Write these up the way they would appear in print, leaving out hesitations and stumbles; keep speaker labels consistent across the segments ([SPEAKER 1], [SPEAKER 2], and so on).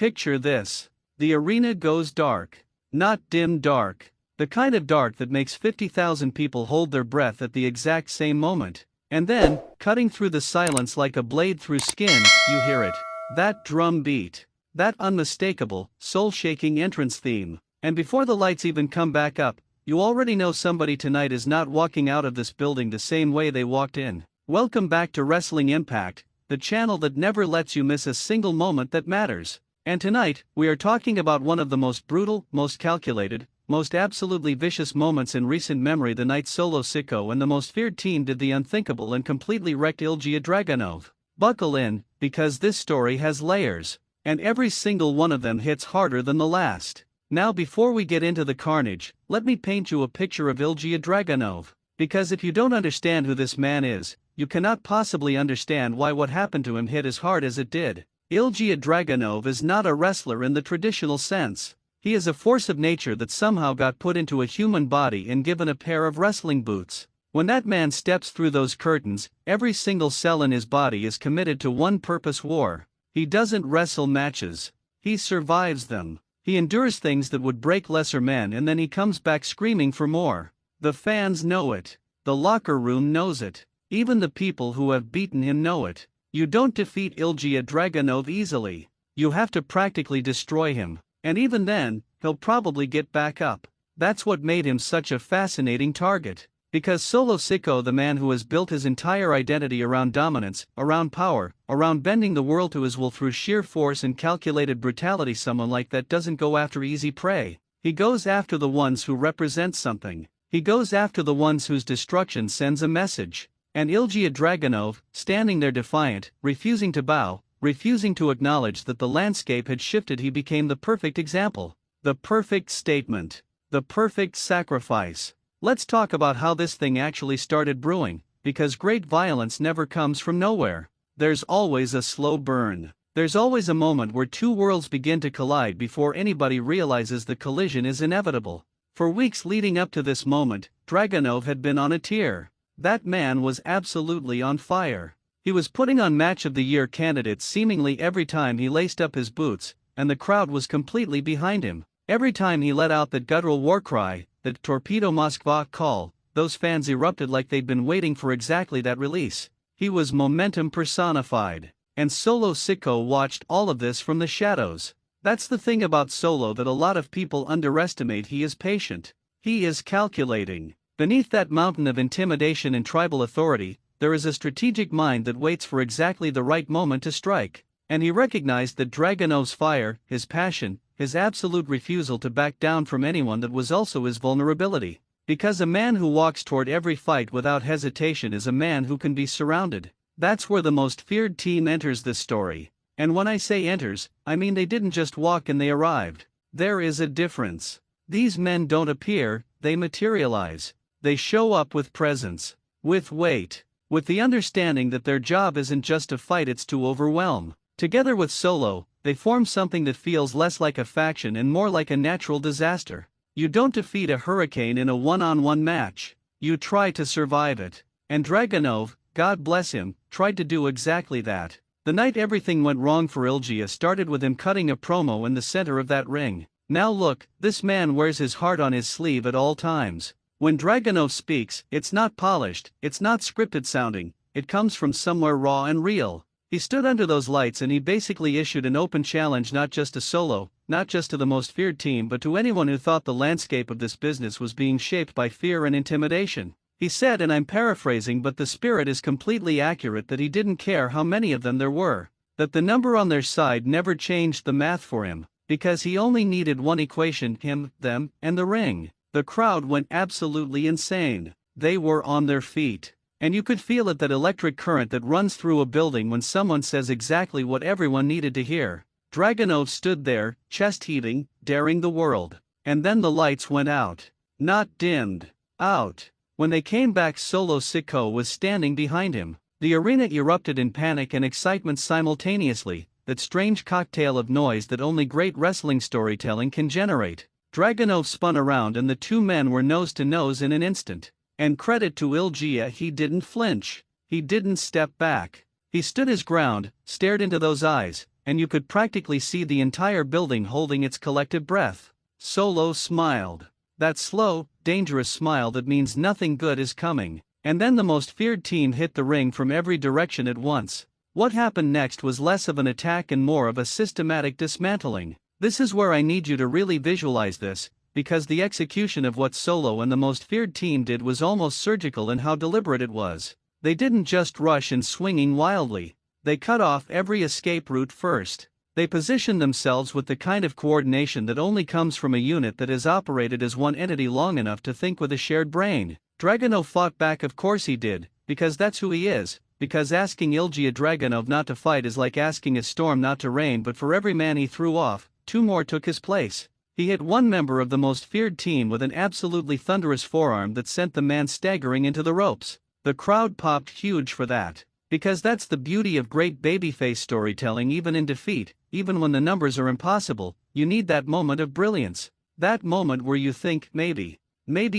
[SPEAKER 1] Picture this. The arena goes dark. Not dim dark. The kind of dark that makes 50,000 people hold their breath at the exact same moment. And then, cutting through the silence like a blade through skin, you hear it. That drum beat. That unmistakable, soul-shaking entrance theme. And before the lights even come back up, you already know somebody tonight is not walking out of this building the same way they walked in. Welcome back to Wrestling Impact, the channel that never lets you miss a single moment that matters. And tonight, we are talking about one of the most brutal, most calculated, most absolutely vicious moments in recent memory. The night Solo Sikoa and the most feared team did the unthinkable and completely wrecked Ilja Dragunov. Buckle in, because this story has layers, and every single one of them hits harder than the last. Now before we get into the carnage, let me paint you a picture of Ilja Dragunov, because if you don't understand who this man is, you cannot possibly understand why what happened to him hit as hard as it did. Ilja Dragunov is not a wrestler in the traditional sense. He is a force of nature that somehow got put into a human body and given a pair of wrestling boots. When that man steps through those curtains, every single cell in his body is committed to one purpose: war. He doesn't wrestle matches. He survives them. He endures things that would break lesser men, and then he comes back screaming for more. The fans know it. The locker room knows it. Even the people who have beaten him know it. You don't defeat Ilja Dragunov easily. You have to practically destroy him. And even then, he'll probably get back up. That's what made him such a fascinating target. Because Solo Sikoa, the man who has built his entire identity around dominance, around power, around bending the world to his will through sheer force and calculated brutality, someone like that doesn't go after easy prey. He goes after the ones who represent something. He goes after the ones whose destruction sends a message. And Ilja Dragunov, standing there defiant, refusing to bow, refusing to acknowledge that the landscape had shifted, he became the perfect example. The perfect statement. The perfect sacrifice. Let's talk about how this thing actually started brewing, because great violence never comes from nowhere. There's always a slow burn. There's always a moment where two worlds begin to collide before anybody realizes the collision is inevitable. For weeks leading up to this moment, Dragunov had been on a tear. That man was absolutely on fire. He was putting on Match of the Year candidates seemingly every time he laced up his boots, and the crowd was completely behind him. Every time he let out that guttural war cry, that Torpedo Moskva call, those fans erupted like they'd been waiting for exactly that release. He was momentum personified. And Solo Sikoa watched all of this from the shadows. That's the thing about Solo that a lot of people underestimate. He is patient. He is calculating. Beneath that mountain of intimidation and tribal authority, there is a strategic mind that waits for exactly the right moment to strike. And he recognized that Dragunov's fire, his passion, his absolute refusal to back down from anyone, that was also his vulnerability. Because a man who walks toward every fight without hesitation is a man who can be surrounded. That's where the most feared team enters this story. And when I say enters, I mean they didn't just walk and they arrived. There is a difference. These men don't appear, they materialize. They show up with presence, with weight, with the understanding that their job isn't just to fight, it's to overwhelm. Together with Solo, they form something that feels less like a faction and more like a natural disaster. You don't defeat a hurricane in a one-on-one match. You try to survive it. And Dragunov, God bless him, tried to do exactly that. The night everything went wrong for Ilja started with him cutting a promo in the center of that ring. Now look, this man wears his heart on his sleeve at all times. When Dragunov speaks, it's not polished, it's not scripted sounding, it comes from somewhere raw and real. He stood under those lights and he basically issued an open challenge, not just to Solo, not just to the most feared team, but to anyone who thought the landscape of this business was being shaped by fear and intimidation. He said, and I'm paraphrasing, but the spirit is completely accurate, that he didn't care how many of them there were, that the number on their side never changed the math for him, because he only needed one equation: him, them, and the ring. The crowd went absolutely insane. They were on their feet. And you could feel it, that electric current that runs through a building when someone says exactly what everyone needed to hear. Dragunov stood there, chest heaving, daring the world. And then the lights went out. Not dimmed. Out. When they came back, Solo Sikoa was standing behind him. The arena erupted in panic and excitement simultaneously, that strange cocktail of noise that only great wrestling storytelling can generate. Dragunov spun around and the two men were nose to nose in an instant. And credit to Ilja, he didn't flinch. He didn't step back. He stood his ground, stared into those eyes, and you could practically see the entire building holding its collective breath. Solo smiled. That slow, dangerous smile that means nothing good is coming. And then the most feared team hit the ring from every direction at once. What happened next was less of an attack and more of a systematic dismantling. This is where I need you to really visualize this, because the execution of what Solo and the most feared team did was almost surgical in how deliberate it was. They didn't just rush in swinging wildly. They cut off every escape route first. They positioned themselves with the kind of coordination that only comes from a unit that has operated as one entity long enough to think with a shared brain. Dragonov fought back, of course he did, because that's who he is, because asking Ilja Dragunov not to fight is like asking a storm not to rain, but for every man he threw off, 2 more took his place. He hit one member of the most feared team with an absolutely thunderous forearm that sent the man staggering into the ropes. The crowd popped huge for that. Because that's the beauty of great babyface storytelling. Even in defeat, even when the numbers are impossible, you need that moment of brilliance. That moment where you think, maybe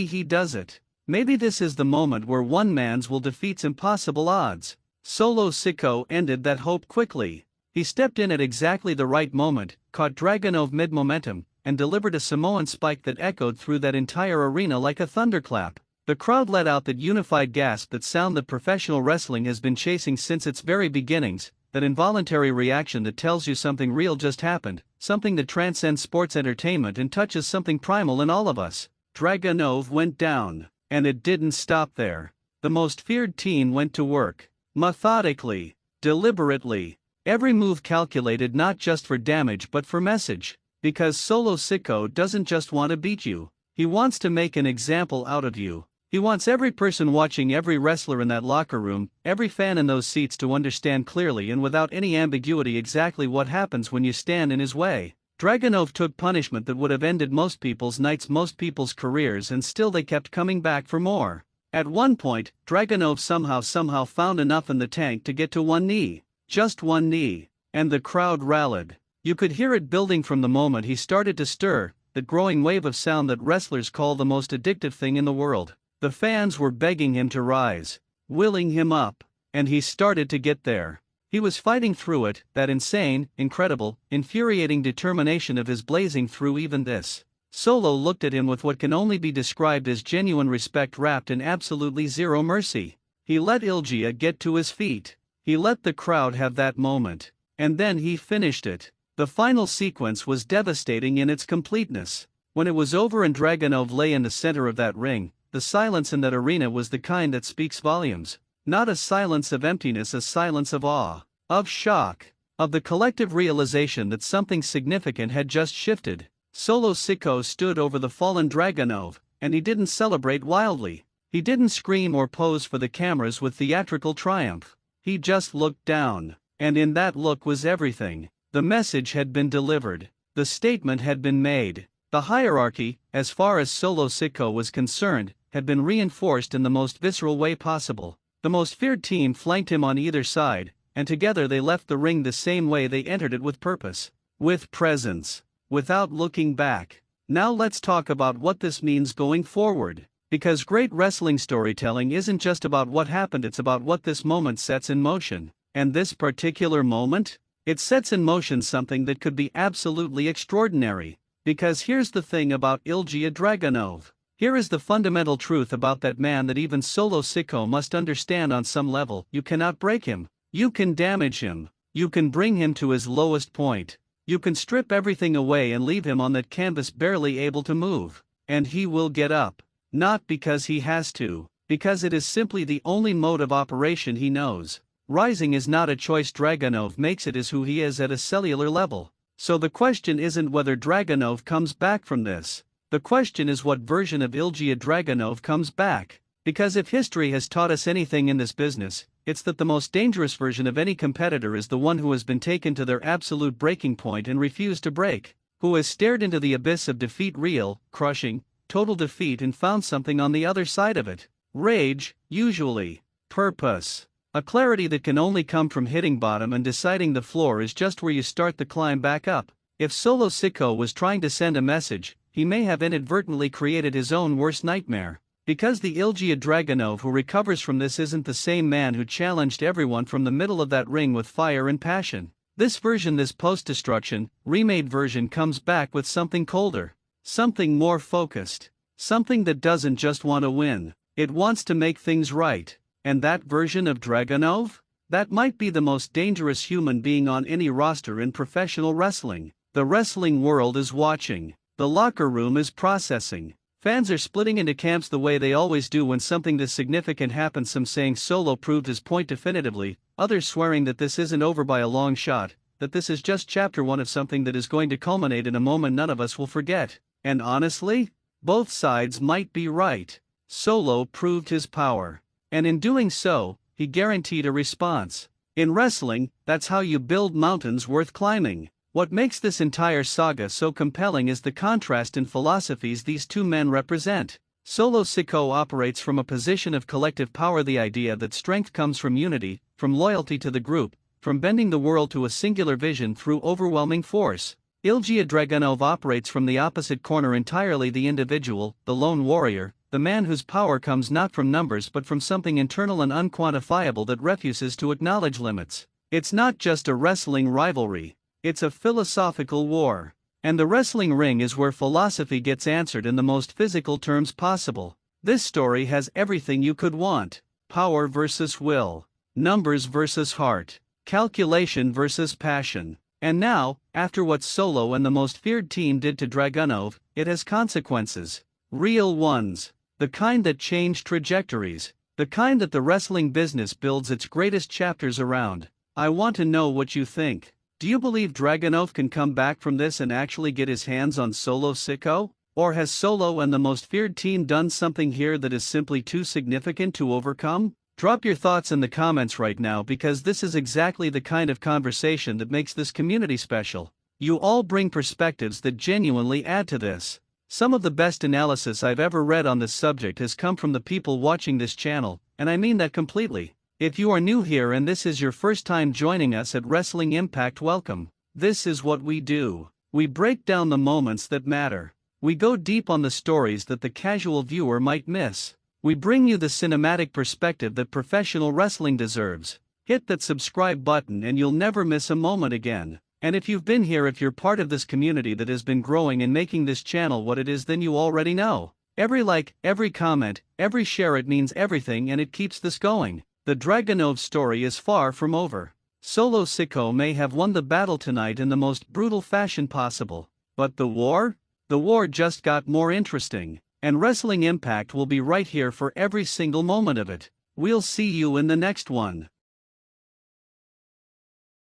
[SPEAKER 1] he does it. Maybe this is the moment where one man's will defeats impossible odds. Solo Sikoa ended that hope quickly. He stepped in at exactly the right moment, caught Dragonov mid-momentum, and delivered a Samoan spike that echoed through that entire arena like a thunderclap. The crowd let out that unified gasp, that sound that professional wrestling has been chasing since its very beginnings, that involuntary reaction that tells you something real just happened, something that transcends sports entertainment and touches something primal in all of us. Dragonov went down, and it didn't stop there. The most feared team went to work. Methodically, deliberately, every move calculated not just for damage but for message. Because Solo Sikoa doesn't just want to beat you, he wants to make an example out of you. He wants every person watching, every wrestler in that locker room, every fan in those seats to understand clearly and without any ambiguity exactly what happens when you stand in his way. Dragonov took punishment that would have ended most people's nights, most people's careers, and still they kept coming back for more. At one point, Dragonov somehow found enough in the tank to get to one knee. Just one knee. And the crowd rallied. You could hear it building from the moment he started to stir, that growing wave of sound that wrestlers call the most addictive thing in the world. The fans were begging him to rise, willing him up, and he started to get there. He was fighting through it, that insane, incredible, infuriating determination of his blazing through even this. Solo looked at him with what can only be described as genuine respect wrapped in absolutely zero mercy. He let Ilja get to his feet. He let the crowd have that moment. And then he finished it. The final sequence was devastating in its completeness. When it was over and Dragonov lay in the center of that ring, the silence in that arena was the kind that speaks volumes. Not a silence of emptiness, a silence of awe, of shock, of the collective realization that something significant had just shifted. Solo Sikoa stood over the fallen Dragonov, and he didn't celebrate wildly. He didn't scream or pose for the cameras with theatrical triumph. He just looked down, and in that look was everything. The message had been delivered. The statement had been made. The hierarchy, as far as Solo Sikoa was concerned, had been reinforced in the most visceral way possible. The most feared team flanked him on either side, and together they left the ring the same way they entered it, with purpose, with presence, without looking back. Now let's talk about what this means going forward. Because great wrestling storytelling isn't just about what happened, it's about what this moment sets in motion. And this particular moment? It sets in motion something that could be absolutely extraordinary. Because here's the thing about Ilja Dragunov. Here is the fundamental truth about that man that even Solo Sikoa must understand on some level. You cannot break him. You can damage him. You can bring him to his lowest point. You can strip everything away and leave him on that canvas barely able to move. And he will get up. Not because he has to. Because it is simply the only mode of operation he knows. Rising is not a choice Dragonov makes, it is who he is at a cellular level. So the question isn't whether Dragonov comes back from this. The question is what version of Ilja Dragunov comes back. Because if history has taught us anything in this business, it's that the most dangerous version of any competitor is the one who has been taken to their absolute breaking point and refused to break, who has stared into the abyss of defeat, real, crushing, total defeat, and found something on the other side of it. Rage, usually. Purpose. A clarity that can only come from hitting bottom and deciding the floor is just where you start the climb back up. If Solo Sikoa was trying to send a message, he may have inadvertently created his own worst nightmare. Because the Ilja Dragunov who recovers from this isn't the same man who challenged everyone from the middle of that ring with fire and passion. This post-destruction, remade version comes back with something colder. Something more focused. Something that doesn't just want to win. It wants to make things right. And that version of Dragonov? That might be the most dangerous human being on any roster in professional wrestling. The wrestling world is watching. The locker room is processing. Fans are splitting into camps the way they always do when something this significant happens, some saying Solo proved his point definitively, others swearing that this isn't over by a long shot, that this is just chapter 1 of something that is going to culminate in a moment none of us will forget. And honestly, both sides might be right. Solo proved his power. And in doing so, he guaranteed a response. In wrestling, that's how you build mountains worth climbing. What makes this entire saga so compelling is the contrast in philosophies these two men represent. Solo Sikoa operates from a position of collective power, the idea that strength comes from unity, from loyalty to the group, from bending the world to a singular vision through overwhelming force. Ilja Dragunov operates from the opposite corner entirely, the individual, the lone warrior, the man whose power comes not from numbers but from something internal and unquantifiable that refuses to acknowledge limits. It's not just a wrestling rivalry. It's a philosophical war. And the wrestling ring is where philosophy gets answered in the most physical terms possible. This story has everything you could want. Power versus will. Numbers versus heart. Calculation versus passion. And now, after what Solo and the most feared team did to Dragonov, it has consequences. Real ones. The kind that change trajectories. The kind that the wrestling business builds its greatest chapters around. I want to know what you think. Do you believe Dragonov can come back from this and actually get his hands on Solo Sikoa? Or has Solo and the most feared team done something here that is simply too significant to overcome? Drop your thoughts in the comments right now, because this is exactly the kind of conversation that makes this community special. You all bring perspectives that genuinely add to this. Some of the best analysis I've ever read on this subject has come from the people watching this channel, and I mean that completely. If you are new here and this is your first time joining us at Wrestling Impact, welcome. This is what we do. We break down the moments that matter. We go deep on the stories that the casual viewer might miss. We bring you the cinematic perspective that professional wrestling deserves. Hit that subscribe button and you'll never miss a moment again. And if you've been here, if you're part of this community that has been growing and making this channel what it is, then you already know. Every like, every comment, every share, it means everything, and it keeps this going. The Dragonov story is far from over. Solo Sikoa may have won the battle tonight in the most brutal fashion possible. But the war? The war just got more interesting. And Wrestling Impact will be right here for every single moment of it. We'll see you in the next one.